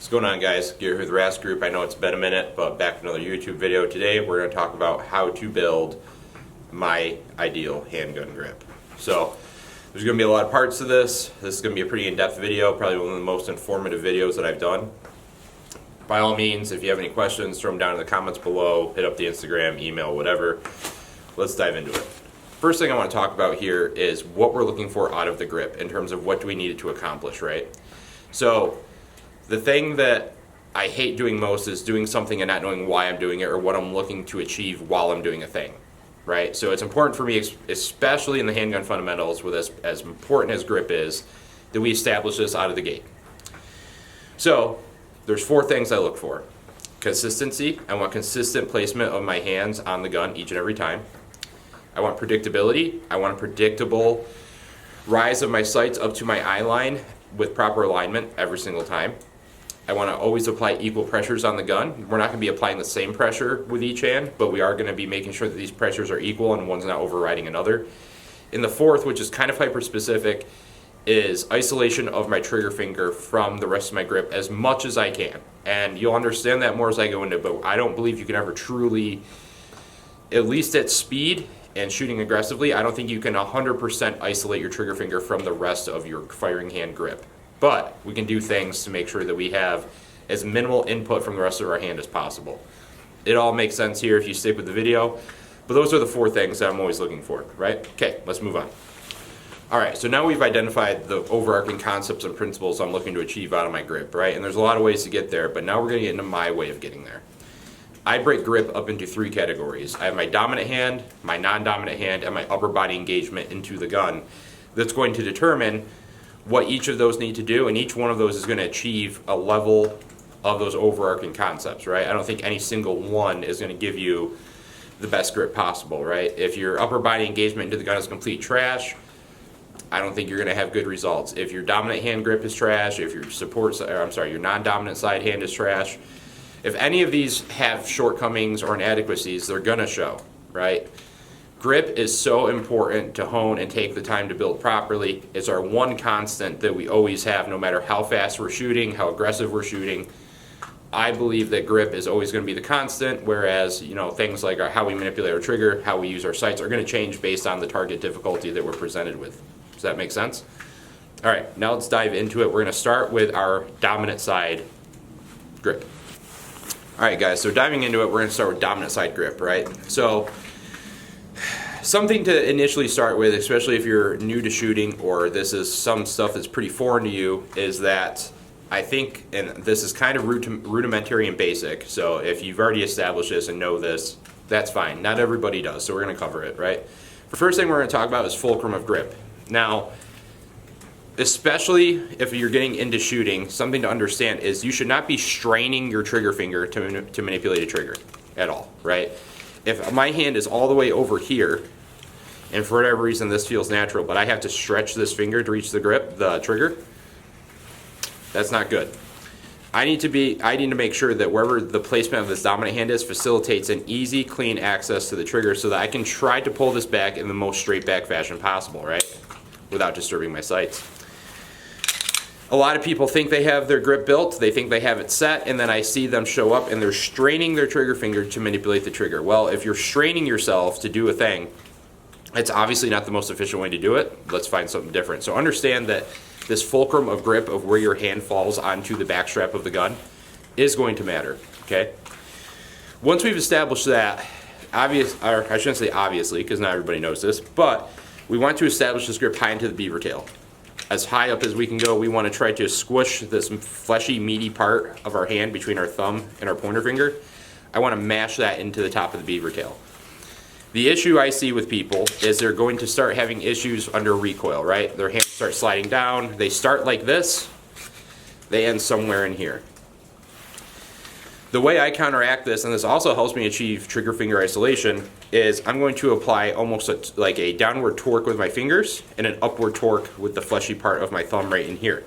What's going on, guys? Gear here with the RAS Group. I know it's been a minute, but back with another YouTube video. Today we're going to talk about how to build my ideal handgun grip. So there's going to be a lot of parts to this. This is going to be a pretty in-depth video, probably one of the most informative videos that I've done. By all means, if you have any questions, throw them down in the comments below, hit up the Instagram, email, whatever. Let's dive into it. First thing I want to talk about here is what we're looking for out of the grip in terms of what do we need it to accomplish, right? So the thing that I hate doing most is doing something and not knowing why I'm doing it or what I'm looking to achieve while I'm doing a thing, right? So it's important for me, especially in the handgun fundamentals, with as important as grip is, that we establish this out of the gate. So there's four things I look for. Consistency. I want consistent placement of my hands on the gun each and every time. I want predictability. I want a predictable rise of my sights up to my eye line with proper alignment every single time. I want to always apply equal pressures on the gun. We're not going to be applying the same pressure with each hand, but we are going to be making sure that these pressures are equal and one's not overriding another. And the fourth, which is kind of hyper-specific, is isolation of my trigger finger from the rest of my grip as much as I can. And you'll understand that more as I go into it, but I don't believe you can ever truly, at least at speed and shooting aggressively, I don't think you can 100% isolate your trigger finger from the rest of your firing hand grip. But we can do things to make sure that we have as minimal input from the rest of our hand as possible. It all makes sense here if you stick with the video, but those are the four things that I'm always looking for, right? Okay, let's move on. All right, so now we've identified the overarching concepts and principles I'm looking to achieve out of my grip, right? And there's a lot of ways to get there, but now we're gonna get into my way of getting there. I break grip up into three categories. I have my dominant hand, my non-dominant hand, and my upper body engagement into the gun. That's going to determine what each of those need to do, and each one of those is going to achieve a level of those overarching concepts, right? I don't think any single one is going to give you the best grip possible, right? If your upper body engagement into the gun is complete trash, I don't think you're going to have good results. If your dominant hand grip is trash, if your your non-dominant side hand is trash, if any of these have shortcomings or inadequacies, they're going to show, right? Grip is so important to hone and take the time to build properly. It's our one constant that we always have, no matter how fast we're shooting, how aggressive we're shooting. I believe that grip is always going to be the constant, whereas things like how we manipulate our trigger, how we use our sights are going to change based on the target difficulty that we're presented with. Does that make sense? All right, now let's dive into it. We're going to start with our dominant side grip. All right, guys, so diving into it, we're going to start with dominant side grip, right? So something to initially start with, especially if you're new to shooting or this is some stuff that's pretty foreign to you, is that I think, and this is kind of rudimentary and basic, so if you've already established this and know this, that's fine. Not everybody does, so we're going to cover it, right? The first thing we're going to talk about is fulcrum of grip. Now, especially if you're getting into shooting, something to understand is you should not be straining your trigger finger to manipulate a trigger at all, right? If my hand is all the way over here, and for whatever reason this feels natural, but I have to stretch this finger to reach the grip, the trigger, that's not good. I need to make sure that wherever the placement of this dominant hand is facilitates an easy, clean access to the trigger so that I can try to pull this back in the most straight back fashion possible, right? Without disturbing my sights. A lot of people think they have their grip built, they think they have it set, and then I see them show up and they're straining their trigger finger to manipulate the trigger. Well, if you're straining yourself to do a thing, it's obviously not the most efficient way to do it. Let's find something different. So understand that this fulcrum of grip of where your hand falls onto the backstrap of the gun is going to matter, okay? Once we've established that, or I shouldn't say obviously, because not everybody knows this, but we want to establish this grip high into the beaver tail. As high up as we can go, we want to try to squish this fleshy, meaty part of our hand between our thumb and our pointer finger. I want to mash that into the top of the beaver tail. The issue I see with people is they're going to start having issues under recoil, right? Their hands start sliding down. They start like this. They end somewhere in here. The way I counteract this, and this also helps me achieve trigger finger isolation, is I'm going to apply almost like a downward torque with my fingers and an upward torque with the fleshy part of my thumb right in here.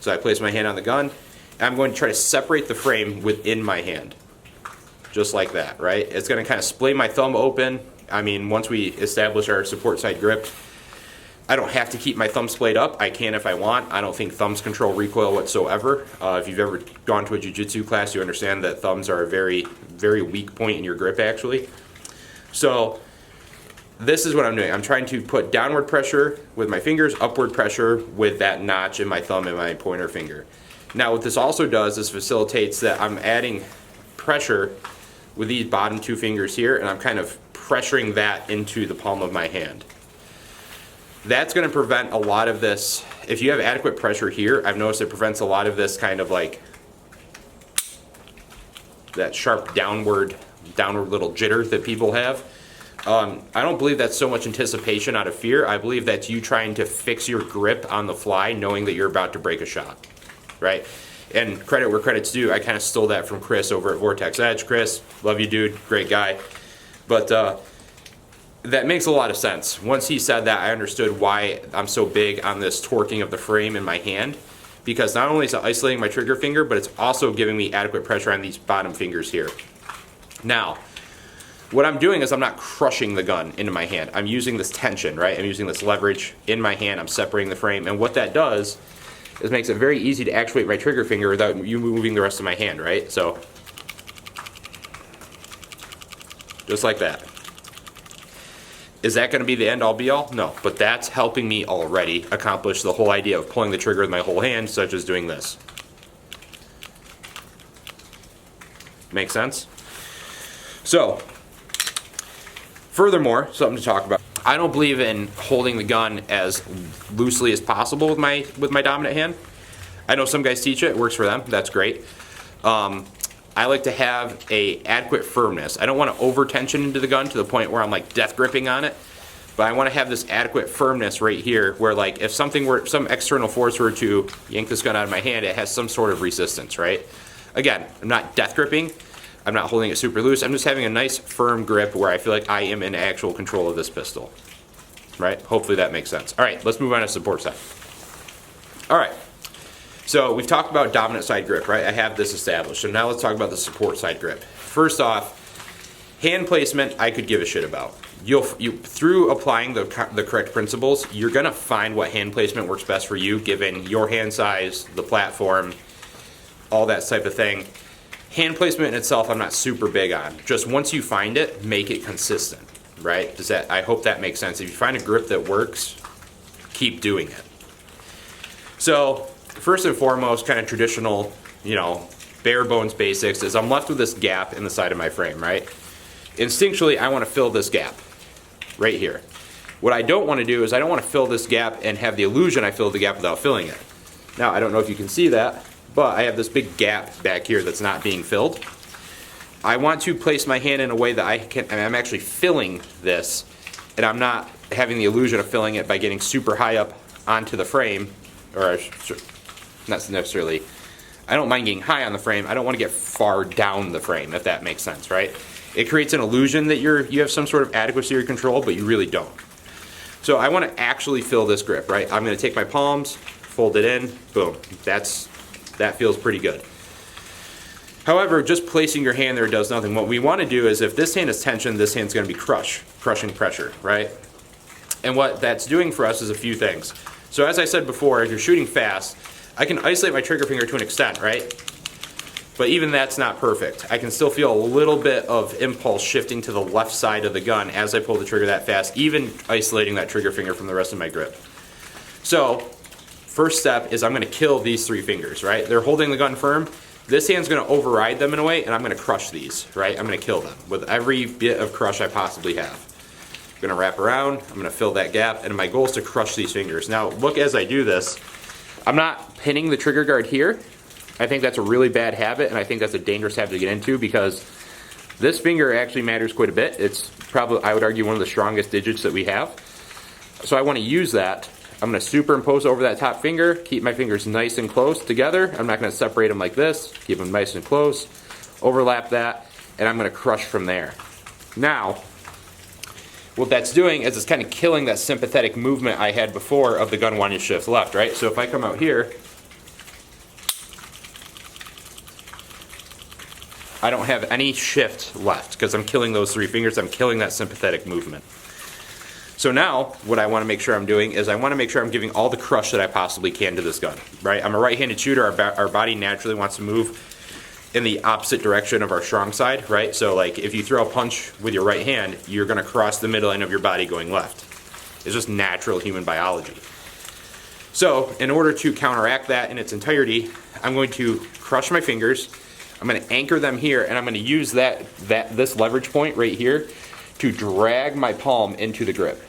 So I place my hand on the gun, and I'm going to try to separate the frame within my hand. Just like that, right? It's going to kind of splay my thumb open. I mean, once we establish our support side grip, I don't have to keep my thumb splayed up. I can if I want. I don't think thumbs control recoil whatsoever. If you've ever gone to a jiu-jitsu class, you understand that thumbs are a very, very weak point in your grip, actually. So this is what I'm doing. I'm trying to put downward pressure with my fingers, upward pressure with that notch in my thumb and my pointer finger. Now what this also does is facilitates that I'm adding pressure with these bottom two fingers here, and I'm kind of pressuring that into the palm of my hand. That's going to prevent a lot of this. If you have adequate pressure here, I've noticed it prevents a lot of this kind of like that sharp downward little jitter that people have. I don't believe that's so much anticipation out of fear. I believe that's you trying to fix your grip on the fly, knowing that you're about to break a shot, right? And credit where credit's due, I kind of stole that from Chris over at Vortex Edge. Chris, love you, dude, great guy. But that makes a lot of sense. Once he said that, I understood why I'm so big on this torquing of the frame in my hand, because not only is it isolating my trigger finger, but it's also giving me adequate pressure on these bottom fingers here. Now, what I'm doing is I'm not crushing the gun into my hand. I'm using this tension, right? I'm using this leverage in my hand. I'm separating the frame, and what that does is makes it very easy to actuate my trigger finger without you moving the rest of my hand, right? So, just like that. Is that going to be the end all be all? No, but that's helping me already accomplish the whole idea of pulling the trigger with my whole hand, such as doing this. Make sense? So, furthermore, something to talk about. I don't believe in holding the gun as loosely as possible with my dominant hand. I know some guys teach it works for them. That's great. I like to have a adequate firmness. I don't want to over tension into the gun to the point where I'm like death gripping on it, but I want to have this adequate firmness right here where like if some external force were to yank this gun out of my hand, it has some sort of resistance, right? Again, I'm not death gripping. I'm not holding it super loose. I'm just having a nice firm grip where I feel like I am in actual control of this pistol, right? Hopefully that makes sense. All right, let's move on to support side. All right. So we've talked about dominant side grip, right? I have this established. So now let's talk about the support side grip. First off, hand placement I could give a shit about. Through applying the correct principles, you're gonna find what hand placement works best for you given your hand size, the platform, all that type of thing. Hand placement in itself I'm not super big on. Just once you find it, make it consistent, right? I hope that makes sense. If you find a grip that works, keep doing it. So first and foremost, kind of traditional, bare bones basics is I'm left with this gap in the side of my frame, right? Instinctually, I want to fill this gap right here. What I don't want to do is I don't want to fill this gap and have the illusion I filled the gap without filling it. Now, I don't know if you can see that, but I have this big gap back here that's not being filled. I want to place my hand in a way that I'm actually filling this, and I'm not having the illusion of filling it by getting super high up onto the frame, or not necessarily. I don't mind getting high on the frame. I don't want to get far down the frame, if that makes sense, right? It creates an illusion that you have some sort of adequacy or control, but you really don't. So I want to actually fill this grip, right? I'm going to take my palms, fold it in, boom. That feels pretty good. However, just placing your hand there does nothing. What we want to do is if this hand is tension, this hand's going to be crushing pressure, right? And what that's doing for us is a few things. So as I said before, if you're shooting fast, I can isolate my trigger finger to an extent, right? But even that's not perfect. I can still feel a little bit of impulse shifting to the left side of the gun as I pull the trigger that fast, even isolating that trigger finger from the rest of my grip. So, first step is I'm going to kill these three fingers, right? They're holding the gun firm. This hand's going to override them in a way, and I'm going to crush these, right? I'm going to kill them with every bit of crush I possibly have. I'm going to wrap around, I'm going to fill that gap, and my goal is to crush these fingers. Now, look as I do this, I'm not pinning the trigger guard here. I think that's a really bad habit, and I think that's a dangerous habit to get into because this finger actually matters quite a bit. It's probably, I would argue, one of the strongest digits that we have. So I want to use that. I'm going to superimpose over that top finger, keep my fingers nice and close together. I'm not going to separate them like this, keep them nice and close, overlap that, and I'm going to crush from there. Now, what that's doing is it's kind of killing that sympathetic movement I had before of the gun wanting to shift left, right? So if I come out here, I don't have any shift left because I'm killing those three fingers. I'm killing that sympathetic movement. So now, what I want to make sure I'm doing is I want to make sure I'm giving all the crush that I possibly can to this gun, right? I'm a right-handed shooter. Our body naturally wants to move in the opposite direction of our strong side, right? So like if you throw a punch with your right hand, you're going to cross the middle end of your body going left. It's just natural human biology. So in order to counteract that in its entirety, I'm going to crush my fingers. I'm going to anchor them here, and I'm going to use this leverage point right here to drag my palm into the grip.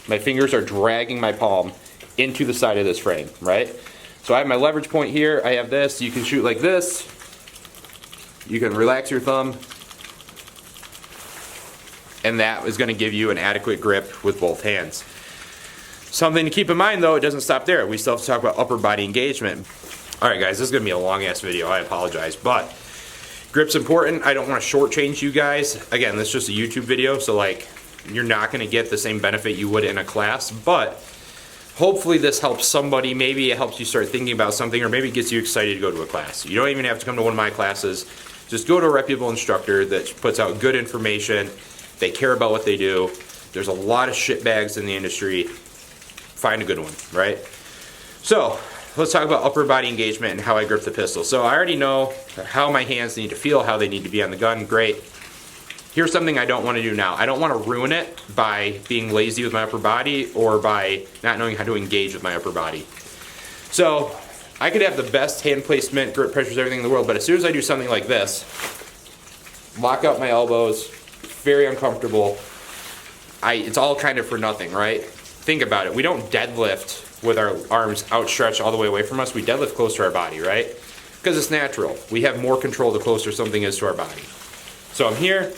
My fingers are dragging my palm into the side of this frame, right? So I have my leverage point here. I have this. You can shoot like this. You can relax your thumb. And that is going to give you an adequate grip with both hands. Something to keep in mind though, it doesn't stop there. We still have to talk about upper body engagement. All right guys, this is going to be a long ass video. I apologize, but grip's important. I don't want to shortchange you guys. Again, this is just a YouTube video, so like you're not going to get the same benefit you would in a class, but hopefully this helps somebody. Maybe it helps you start thinking about something, or maybe it gets you excited to go to a class. You don't even have to come to one of my classes. Just go to a reputable instructor that puts out good information. They care about what they do. There's a lot of shitbags in the industry. Find a good one, right? So let's talk about upper body engagement and how I grip the pistol. So I already know how my hands need to feel, how they need to be on the gun. Great. Here's something I don't want to do now. I don't want to ruin it by being lazy with my upper body or by not knowing how to engage with my upper body. So I could have the best hand placement, grip pressures, everything in the world, but as soon as I do something like this, lock out my elbows, very uncomfortable, it's all kind of for nothing, right? Think about it. We don't deadlift with our arms outstretched all the way away from us. We deadlift close to our body, right? Because it's natural. We have more control the closer something is to our body. So I'm here.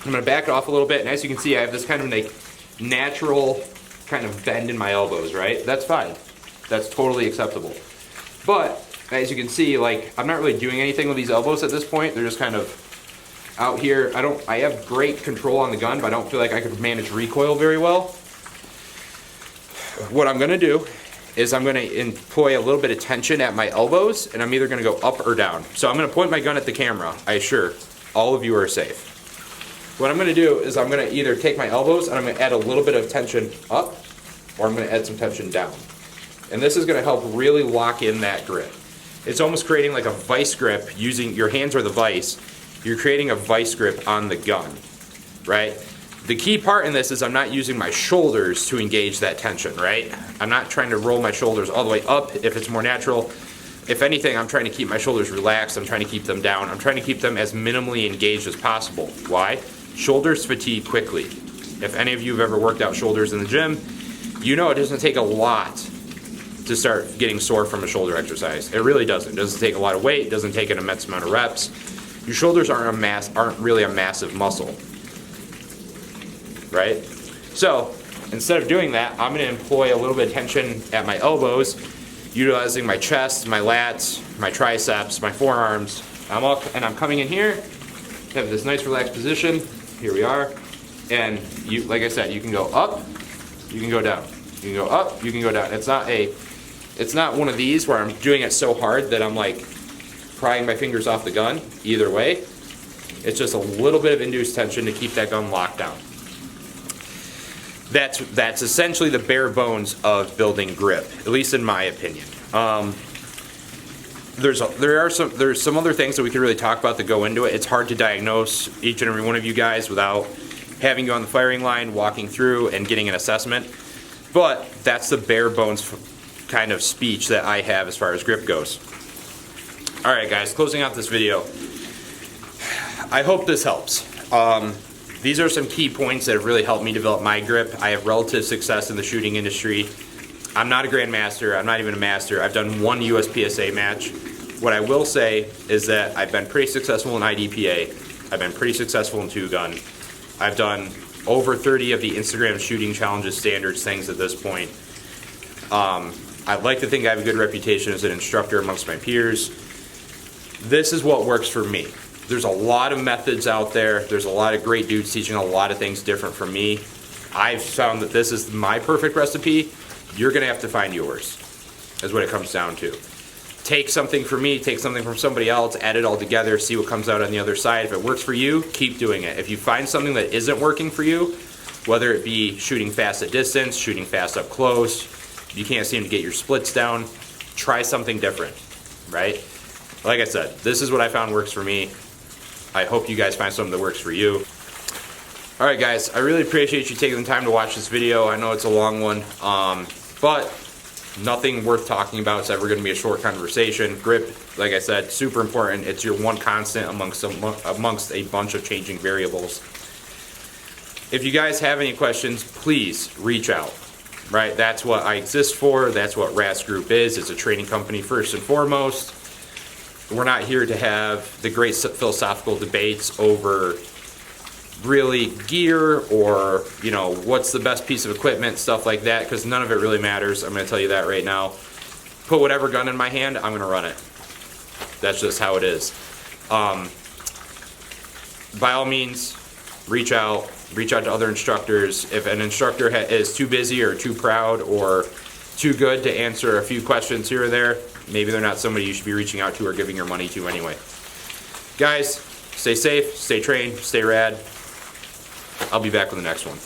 I'm going to back it off a little bit, and as you can see, I have this kind of like natural kind of bend in my elbows, right? That's fine. That's totally acceptable. But as you can see, like I'm not really doing anything with these elbows at this point. They're just kind of out here. I have great control on the gun, but I don't feel like I could manage recoil very well. What I'm going to do is I'm going to employ a little bit of tension at my elbows, and I'm either going to go up or down. So I'm going to point my gun at the camera. I assure all of you are safe. What I'm going to do is I'm going to either take my elbows and I'm going to add a little bit of tension up, or I'm going to add some tension down. And this is going to help really lock in that grip. It's almost creating like a vice grip. Using your hands are the vice. You're creating a vice grip on the gun, right? The key part in this is I'm not using my shoulders to engage that tension, right? I'm not trying to roll my shoulders all the way up if it's more natural. If anything, I'm trying to keep my shoulders relaxed. I'm trying to keep them down. I'm trying to keep them as minimally engaged as possible. Why? Shoulders fatigue quickly. If any of you have ever worked out shoulders in the gym, you know it doesn't take a lot to start getting sore from a shoulder exercise. It really doesn't. It doesn't take a lot of weight. It doesn't take an immense amount of reps. Your shoulders aren't really a massive muscle. Right? So instead of doing that, I'm going to employ a little bit of tension at my elbows, utilizing my chest, my lats, my triceps, my forearms. I'm coming in here, have this nice relaxed position. Here we are. And you, like I said, you can go up, you can go down. You can go up, you can go down. It's not one of these where I'm doing it so hard that I'm like prying my fingers off the gun. Either way, it's just a little bit of induced tension to keep that gun locked down. That's essentially the bare bones of building grip, at least in my opinion. There's some other things that we could really talk about that go into it. It's hard to diagnose each and every one of you guys without having you on the firing line, walking through, and getting an assessment. But that's the bare bones kind of speech that I have as far as grip goes. All right, guys, closing out this video. I hope this helps. These are some key points that have really helped me develop my grip. I have relative success in the shooting industry. I'm not a grandmaster. I'm not even a master. I've done one USPSA match. What I will say is that I've been pretty successful in IDPA. I've been pretty successful in two-gun. I've done over 30 of the Instagram shooting challenges, standards, things at this point. I'd like to think I have a good reputation as an instructor amongst my peers. This is what works for me. There's a lot of methods out there. There's a lot of great dudes teaching a lot of things different from me. I've found that this is my perfect recipe. You're going to have to find yours, is what it comes down to. Take something from me, take something from somebody else, add it all together, see what comes out on the other side. If it works for you, keep doing it. If you find something that isn't working for you, Whether it be shooting fast at distance, shooting fast up close, you can't seem to get your splits down, try something different, right? Like I said, this is what I found works for me. I hope you guys find something that works for you. All right, guys, I really appreciate you taking the time to watch this video. I know it's a long one, but nothing worth talking about. It's ever going to be a short conversation. Grip, like I said, super important. It's your one constant amongst a bunch of changing variables. If you guys have any questions, please reach out. Right, that's what I exist for. That's what RAS Group is. It's a training company first and foremost. We're not here to have the great philosophical debates over really gear or, you know, what's the best piece of equipment, stuff like that, because none of it really matters. I'm going to tell you that right now. Put whatever gun in my hand, I'm going to run it. That's just how it is. By all means, reach out to other instructors. If an instructor is too busy or too proud or too good to answer a few questions here or there, maybe they're not somebody you should be reaching out to or giving your money to anyway. Guys, stay safe, stay trained, stay rad. I'll be back with the next one.